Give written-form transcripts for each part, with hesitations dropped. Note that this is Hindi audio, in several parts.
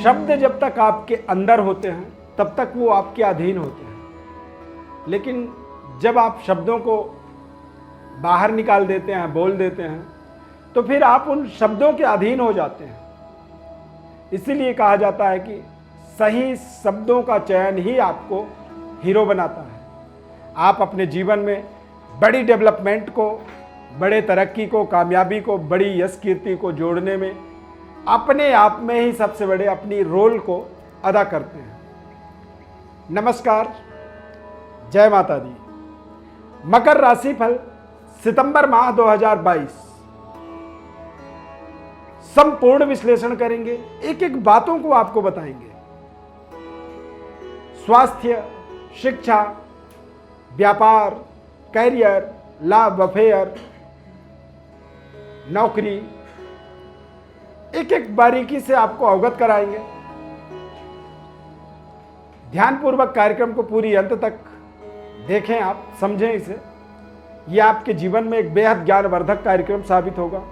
शब्द जब तक आपके अंदर होते हैं तब तक वो आपके अधीन होते हैं, लेकिन जब आप शब्दों को बाहर निकाल देते हैं, बोल देते हैं, तो फिर आप उन शब्दों के अधीन हो जाते हैं। इसीलिए कहा जाता है कि सही शब्दों का चयन ही आपको हीरो बनाता है। आप अपने जीवन में बड़ी डेवलपमेंट को, बड़े तरक्की को, कामयाबी को, बड़ी यश कीर्ति को जोड़ने में अपने आप में ही सबसे बड़े अपनी रोल को अदा करते हैं। नमस्कार, जय माता दी। मकर राशि फल सितंबर माह 2022 संपूर्ण विश्लेषण करेंगे, एक एक बातों को आपको बताएंगे। स्वास्थ्य, शिक्षा, व्यापार, कैरियर, लाभ, अफेयर, नौकरी, एक एक बारीकी से आपको अवगत कराएंगे। ध्यानपूर्वक कार्यक्रम को पूरी अंत तक देखें, आप समझें इसे। यह आपके जीवन में एक बेहद ज्ञानवर्धक कार्यक्रम साबित होगा।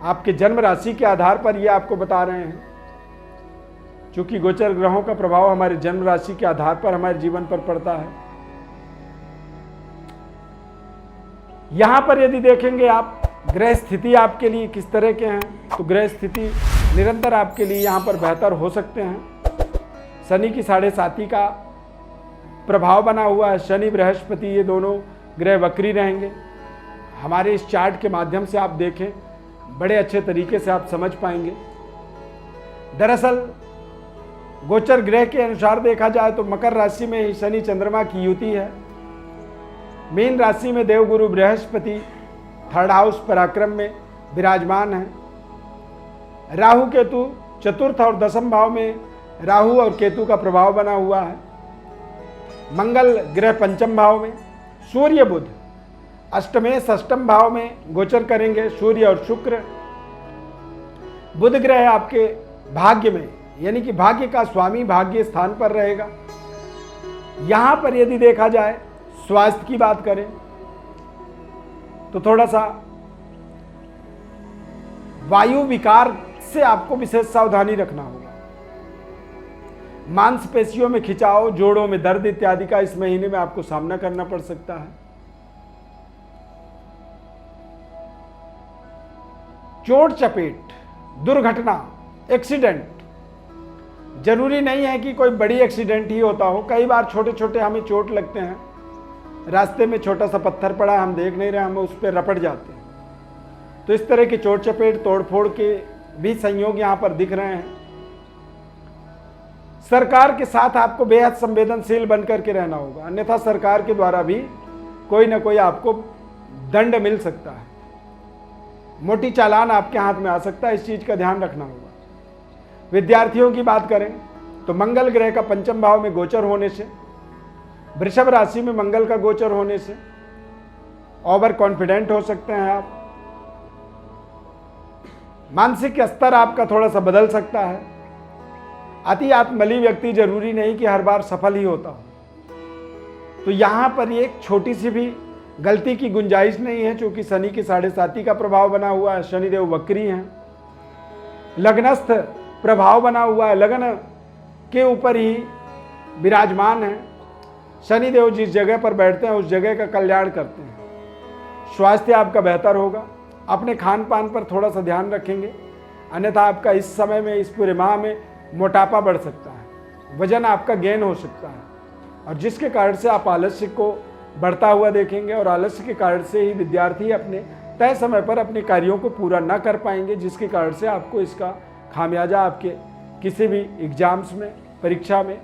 आपके जन्म राशि के आधार पर यह आपको बता रहे हैं, क्योंकि गोचर ग्रहों का प्रभाव हमारे जन्म राशि के आधार पर हमारे जीवन पर पड़ता है। यहां पर यदि देखेंगे आप ग्रह स्थिति आपके लिए किस तरह के हैं, तो ग्रह स्थिति निरंतर आपके लिए यहां पर बेहतर हो सकते हैं। शनि की 7.5 का प्रभाव बना हुआ है। शनि, बृहस्पति, ये दोनों ग्रह वक्री रहेंगे। हमारे इस चार्ट के माध्यम से आप देखें, बड़े अच्छे तरीके से आप समझ पाएंगे। दरअसल गोचर ग्रह के अनुसार देखा जाए तो मकर राशि में ही शनि चंद्रमा की युति है। मीन राशि में देवगुरु बृहस्पति 3rd हाउस पराक्रम में विराजमान है। राहु केतु 4th और 10th भाव में राहु और केतु का प्रभाव बना हुआ है। मंगल ग्रह 5th भाव में, सूर्य बुध अष्टमेश 8th भाव में गोचर करेंगे। सूर्य और शुक्र, बुध ग्रह आपके भाग्य में, यानी कि भाग्य का स्वामी भाग्य स्थान पर रहेगा। यहां पर यदि देखा जाए स्वास्थ्य की बात करें तो थोड़ा सा वायु विकार से आपको विशेष सावधानी रखना होगा। मांसपेशियों में खिंचाव, जोड़ों में दर्द इत्यादि का इस महीने में आपको सामना करना पड़ सकता है। चोट चपेट, दुर्घटना, एक्सीडेंट, जरूरी नहीं है कि कोई बड़ी एक्सीडेंट ही होता हो। कई बार छोटे छोटे हमें चोट लगते हैं, रास्ते में छोटा सा पत्थर पड़ा, हम देख नहीं रहे, हम उस पर रपट जाते हैं। तो इस तरह की चोट चपेट, तोड़फोड़ के भी संयोग यहां पर दिख रहे हैं। सरकार के साथ आपको बेहद संवेदनशील बनकर के रहना होगा, अन्यथा सरकार के द्वारा भी कोई ना कोई आपको दंड मिल सकता है। मोटी चालान आपके हाथ में आ सकता है, इस चीज का ध्यान रखना होगा। विद्यार्थियों की बात करें तो मंगल ग्रह का 5th भाव में गोचर होने से, वृषभ राशि में मंगल का गोचर होने से ओवर कॉन्फिडेंट हो सकते हैं आप। मानसिक स्तर आपका थोड़ा सा बदल सकता है। अति आत्मबली व्यक्ति जरूरी नहीं कि हर बार सफल ही होता हो। तो यहां पर एक छोटी सी भी गलती की गुंजाइश नहीं है, क्योंकि शनि की 7.5 का प्रभाव बना हुआ है। शनिदेव वक्री हैं, लग्नस्थ प्रभाव बना हुआ है, लग्न के ऊपर ही विराजमान है। शनिदेव जिस जगह पर बैठते हैं उस जगह का कल्याण करते हैं। स्वास्थ्य आपका बेहतर होगा। अपने खान पान पर थोड़ा सा ध्यान रखेंगे, अन्यथा आपका इस समय में, इस पूरे माह में मोटापा बढ़ सकता है, वजन आपका गेन हो सकता है, और जिसके कारण से आप आलस्य को बढ़ता हुआ देखेंगे। और आलस्य के कारण से ही विद्यार्थी अपने तय समय पर अपने कार्यों को पूरा न कर पाएंगे, जिसके कारण से आपको इसका खामियाजा आपके किसी भी एग्जाम्स में, परीक्षा में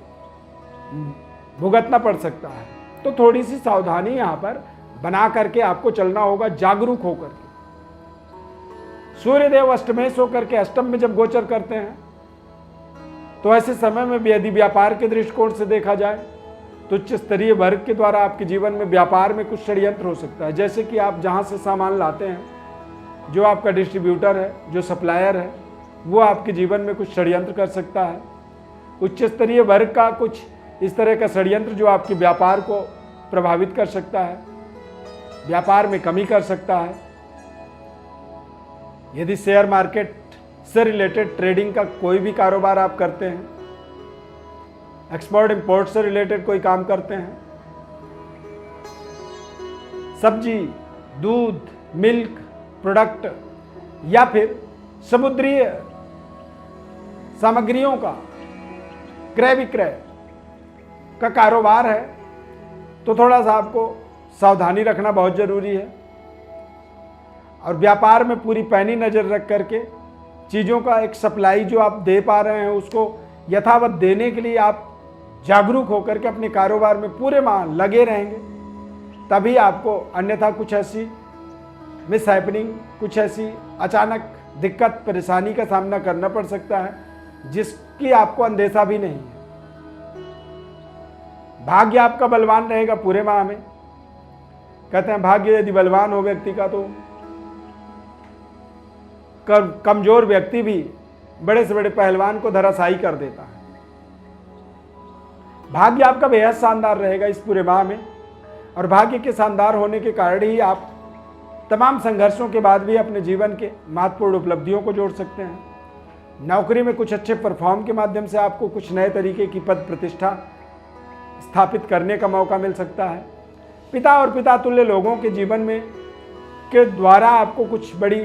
भुगतना पड़ सकता है। तो थोड़ी सी सावधानी यहाँ पर बना करके आपको चलना होगा, जागरूक होकर के। सूर्यदेव अष्टमेश होकर के अष्टम में जब गोचर करते हैं, तो ऐसे समय में यदि व्यापार के दृष्टिकोण से देखा जाए तो उच्च स्तरीय वर्ग के द्वारा आपके जीवन में व्यापार में कुछ षड्यंत्र हो सकता है। जैसे कि आप जहाँ से सामान लाते हैं, जो आपका डिस्ट्रीब्यूटर है, जो सप्लायर है, वो आपके जीवन में कुछ षड्यंत्र कर सकता है। उच्च स्तरीय वर्ग का कुछ इस तरह का षड्यंत्र जो आपके व्यापार को प्रभावित कर सकता है, व्यापार में कमी कर सकता है। यदि शेयर मार्केट से रिलेटेड ट्रेडिंग का कोई भी कारोबार आप करते हैं, एक्सपोर्ट इंपोर्ट से रिलेटेड कोई काम करते हैं, सब्जी, दूध, मिल्क प्रोडक्ट या फिर समुद्री सामग्रियों का क्रय विक्रय का कारोबार है, तो थोड़ा सा आपको सावधानी रखना बहुत ज़रूरी है। और व्यापार में पूरी पैनी नज़र रख करके चीज़ों का एक सप्लाई जो आप दे पा रहे हैं उसको यथावत देने के लिए आप जागरूक होकर के अपने कारोबार में पूरे माह लगे रहेंगे, तभी आपको, अन्यथा कुछ ऐसी मिस हैपनिंग, कुछ ऐसी अचानक दिक्कत परेशानी का सामना करना पड़ सकता है जिसकी आपको अंदेशा भी नहीं है। भाग्य आपका बलवान रहेगा पूरे माह में। कहते हैं भाग्य यदि बलवान हो व्यक्ति का तो कमजोर व्यक्ति भी बड़े से बड़े पहलवान को धराशायी कर देता है। भाग्य आपका बेहद शानदार रहेगा इस पूरे माह में, और भाग्य के शानदार होने के कारण ही आप तमाम संघर्षों के बाद भी अपने जीवन के महत्वपूर्ण उपलब्धियों को जोड़ सकते हैं। नौकरी में कुछ अच्छे परफॉर्म के माध्यम से आपको कुछ नए तरीके की पद प्रतिष्ठा स्थापित करने का मौका मिल सकता है। पिता और पिता तुल्य लोगों के जीवन में के द्वारा आपको कुछ बड़ी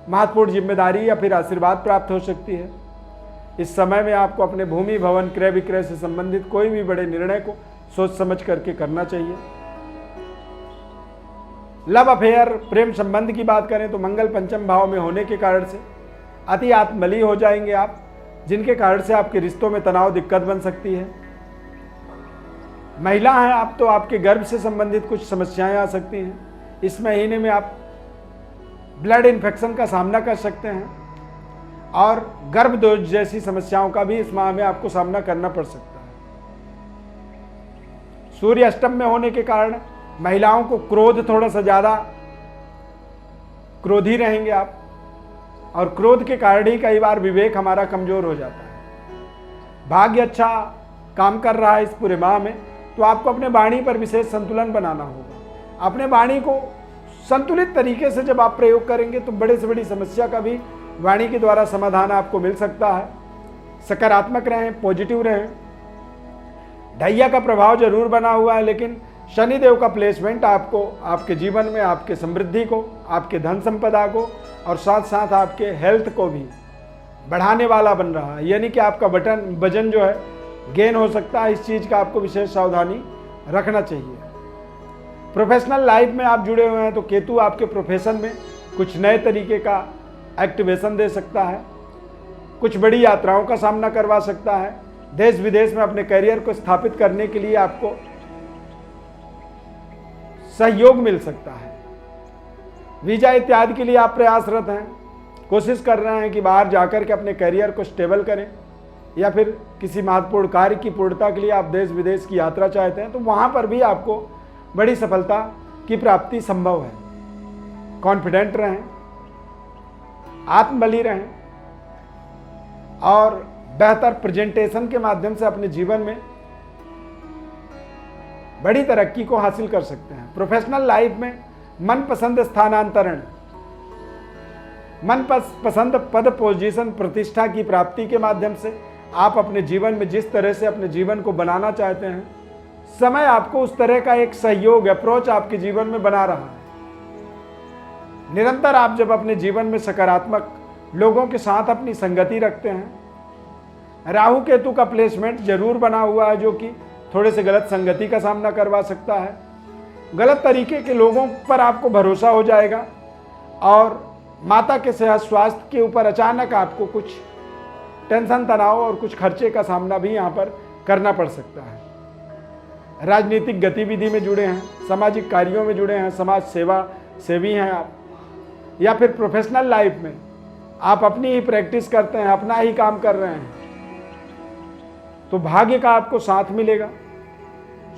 महत्वपूर्ण जिम्मेदारी या फिर आशीर्वाद प्राप्त हो सकती है। इस समय में आपको अपने भूमि भवन क्रय विक्रय से संबंधित कोई भी बड़े निर्णय को सोच समझ करके करना चाहिए। लव अफेयर, प्रेम संबंध की बात करें तो मंगल पंचम भाव में होने के कारण से अति आत्मबली हो जाएंगे आप, जिनके कारण से आपके रिश्तों में तनाव दिक्कत बन सकती है। महिला हैं आप तो आपके गर्भ से संबंधित कुछ समस्याएं आ सकती हैं। इस महीने में आप ब्लड इन्फेक्शन का सामना कर सकते हैं और गर्भ दोष जैसी समस्याओं का भी इस माह में आपको सामना करना पड़ सकता है। सूर्य अष्टम में होने के कारण महिलाओं को क्रोध, थोड़ा सा ज़्यादा क्रोधी रहेंगे आप, और क्रोध के कारण ही कई बार विवेक हमारा कमजोर हो जाता है। भाग्य अच्छा काम कर रहा है इस पूरे माह में, तो आपको अपने वाणी पर विशेष संतुलन बनाना होगा। अपने वाणी को संतुलित तरीके से जब आप प्रयोग करेंगे तो बड़े से बड़ी समस्या का भी वाणी के द्वारा समाधान आपको मिल सकता है। सकारात्मक रहें, पॉजिटिव रहें। ढैया का प्रभाव जरूर बना हुआ है, लेकिन शनिदेव का प्लेसमेंट आपको आपके जीवन में आपके समृद्धि को, आपके धन संपदा को और साथ साथ आपके हेल्थ को भी बढ़ाने वाला बन रहा है। यानी कि आपका वजन जो है गेन हो सकता है। इस चीज़ का आपको विशेष सावधानी रखना चाहिए। प्रोफेशनल लाइफ में आप जुड़े हुए हैं तो केतु आपके प्रोफेशन में कुछ नए तरीके का एक्टिवेशन दे सकता है, कुछ बड़ी यात्राओं का सामना करवा सकता है। देश विदेश में अपने करियर को स्थापित करने के लिए आपको सहयोग मिल सकता है। वीजा इत्यादि के लिए आप प्रयासरत हैं, कोशिश कर रहे हैं कि बाहर जाकर के अपने करियर को स्टेबल करें, या फिर किसी महत्वपूर्ण कार्य की पूर्णता के लिए आप देश विदेश की यात्रा चाहते हैं, तो वहाँ पर भी आपको बड़ी सफलता की प्राप्ति संभव है। कॉन्फिडेंट रहें, आत्मबली रहें और बेहतर प्रेजेंटेशन के माध्यम से अपने जीवन में बड़ी तरक्की को हासिल कर सकते हैं। प्रोफेशनल लाइफ में मनपसंद स्थानांतरण, मनपसंद पद पोजीशन प्रतिष्ठा की प्राप्ति के माध्यम से आप अपने जीवन में जिस तरह से अपने जीवन को बनाना चाहते हैं, समय आपको उस तरह का एक सहयोग, अप्रोच आपके जीवन में बना रहा है। निरंतर आप जब अपने जीवन में सकारात्मक लोगों के साथ अपनी संगति रखते हैं, राहु केतु का प्लेसमेंट जरूर बना हुआ है जो कि थोड़े से गलत संगति का सामना करवा सकता है। गलत तरीके के लोगों पर आपको भरोसा हो जाएगा और माता के सेहत स्वास्थ्य के ऊपर अचानक आपको कुछ टेंशन, तनाव और कुछ खर्चे का सामना भी यहाँ पर करना पड़ सकता है। राजनीतिक गतिविधि में जुड़े हैं, सामाजिक कार्यों में जुड़े हैं, समाज सेवा सेवी हैं आप, या फिर प्रोफेशनल लाइफ में आप अपनी ही प्रैक्टिस करते हैं, अपना ही काम कर रहे हैं, तो भाग्य का आपको साथ मिलेगा।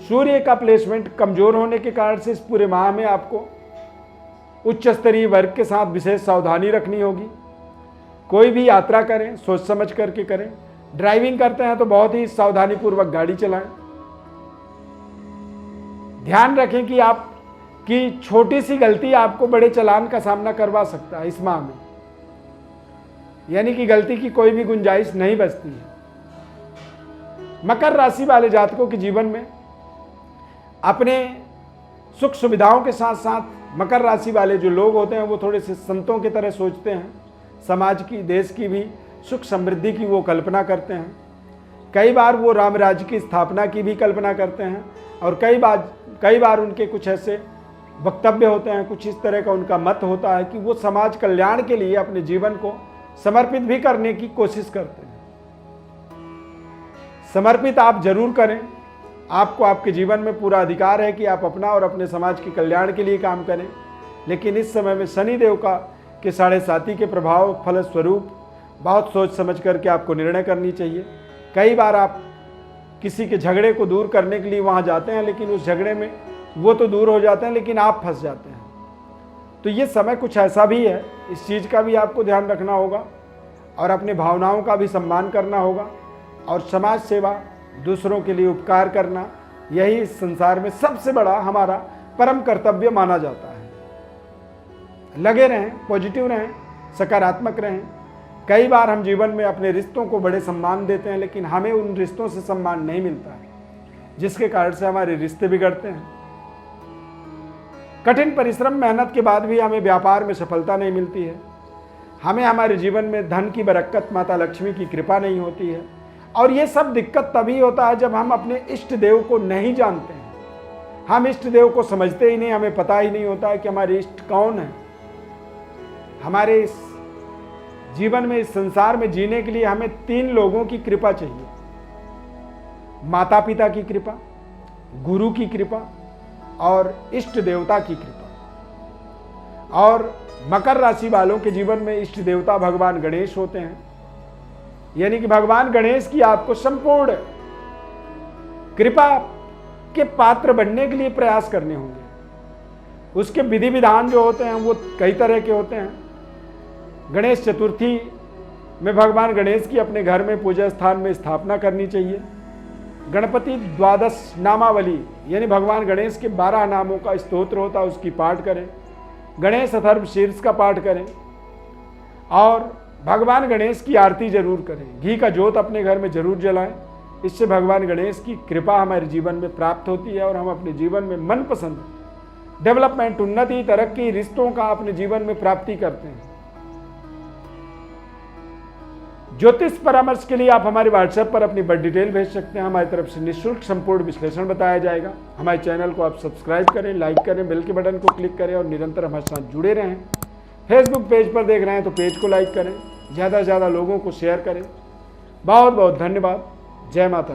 सूर्य का प्लेसमेंट कमजोर होने के कारण से इस पूरे माह में आपको उच्च स्तरीय वर्ग के साथ विशेष सावधानी रखनी होगी। कोई भी यात्रा करें सोच समझ करके करें। ड्राइविंग करते हैं तो बहुत ही सावधानी पूर्वक गाड़ी चलाएं। ध्यान रखें कि आपकी छोटी सी गलती आपको बड़े चालान का सामना करवा सकता है इस माह में। यानी कि गलती की कोई भी गुंजाइश नहीं बचती है। मकर राशि वाले जातकों के जीवन में अपने सुख सुविधाओं के साथ साथ मकर राशि वाले जो लोग होते हैं वो थोड़े से संतों की तरह सोचते हैं। समाज की, देश की भी सुख समृद्धि की वो कल्पना करते हैं। कई बार वो राम राज्य की स्थापना की भी कल्पना करते हैं और कई बार उनके कुछ ऐसे वक्तव्य होते हैं, कुछ इस तरह का उनका मत होता है कि वो समाज कल्याण के लिए अपने जीवन को समर्पित भी करने की कोशिश करते हैं। समर्पित आप जरूर करें, आपको आपके जीवन में पूरा अधिकार है कि आप अपना और अपने समाज के कल्याण के लिए काम करें, लेकिन इस समय में शनिदेव के 7.5 के प्रभाव फलस्वरूप बहुत सोच समझ करके आपको निर्णय करनी चाहिए। कई बार आप किसी के झगड़े को दूर करने के लिए वहाँ जाते हैं, लेकिन उस झगड़े में वो तो दूर हो जाते हैं लेकिन आप फंस जाते हैं। तो ये समय कुछ ऐसा भी है, इस चीज़ का भी आपको ध्यान रखना होगा और अपने भावनाओं का भी सम्मान करना होगा और समाज सेवा, दूसरों के लिए उपकार करना, यही इस संसार में सबसे बड़ा हमारा परम कर्तव्य माना जाता है। लगे रहें, पॉजिटिव रहें, सकारात्मक रहें। कई बार हम जीवन में अपने रिश्तों को बड़े सम्मान देते हैं, लेकिन हमें उन रिश्तों से सम्मान नहीं मिलता है, जिसके कारण से हमारे रिश्ते बिगड़ते हैं। कठिन परिश्रम, मेहनत के बाद भी हमें व्यापार में सफलता नहीं मिलती है। हमें हमारे जीवन में धन की बरकत, माता लक्ष्मी की कृपा नहीं होती है। और ये सब दिक्कत तभी होता है जब हम अपने इष्ट देव को नहीं जानते हैं। हम इष्ट देव को समझते ही नहीं, हमें पता ही नहीं होता है कि हमारे इष्ट कौन है। हमारे इस जीवन में, इस संसार में जीने के लिए हमें 3 लोगों की कृपा चाहिए: माता पिता की कृपा, गुरु की कृपा और इष्ट देवता की कृपा। और मकर राशि वालों के जीवन में इष्ट देवता भगवान गणेश होते हैं। यानी कि भगवान गणेश की आपको संपूर्ण कृपा के पात्र बनने के लिए प्रयास करने होंगे। उसके विधि विधान जो होते हैं वो कई तरह के होते हैं। गणेश चतुर्थी में भगवान गणेश की अपने घर में पूजा स्थान में स्थापना करनी चाहिए। गणपति द्वादश नामावली यानी भगवान गणेश के 12 नामों का स्तोत्र होता है, उसकी पाठ करें। गणेश अथर्व शीर्ष का पाठ करें और भगवान गणेश की आरती जरूर करें। घी का जोत अपने घर में जरूर जलाएं। इससे भगवान गणेश की कृपा हमारे जीवन में प्राप्त होती है और हम अपने जीवन में मनपसंद डेवलपमेंट, उन्नति, तरक्की, रिश्तों का अपने जीवन में प्राप्ति करते हैं। ज्योतिष परामर्श के लिए आप हमारे व्हाट्सएप पर अपनी बर्थ डिटेल भेज सकते हैं। हमारी तरफ से निःशुल्क संपूर्ण विश्लेषण बताया जाएगा। हमारे चैनल को आप सब्सक्राइब करें, लाइक करें, बेल के बटन को क्लिक करें और निरंतर हमारे साथ जुड़े रहें। फेसबुक पेज पर देख रहे हैं तो पेज को लाइक करें, ज़्यादा से ज़्यादा लोगों को शेयर करें। बहुत बहुत धन्यवाद। जय माता दी।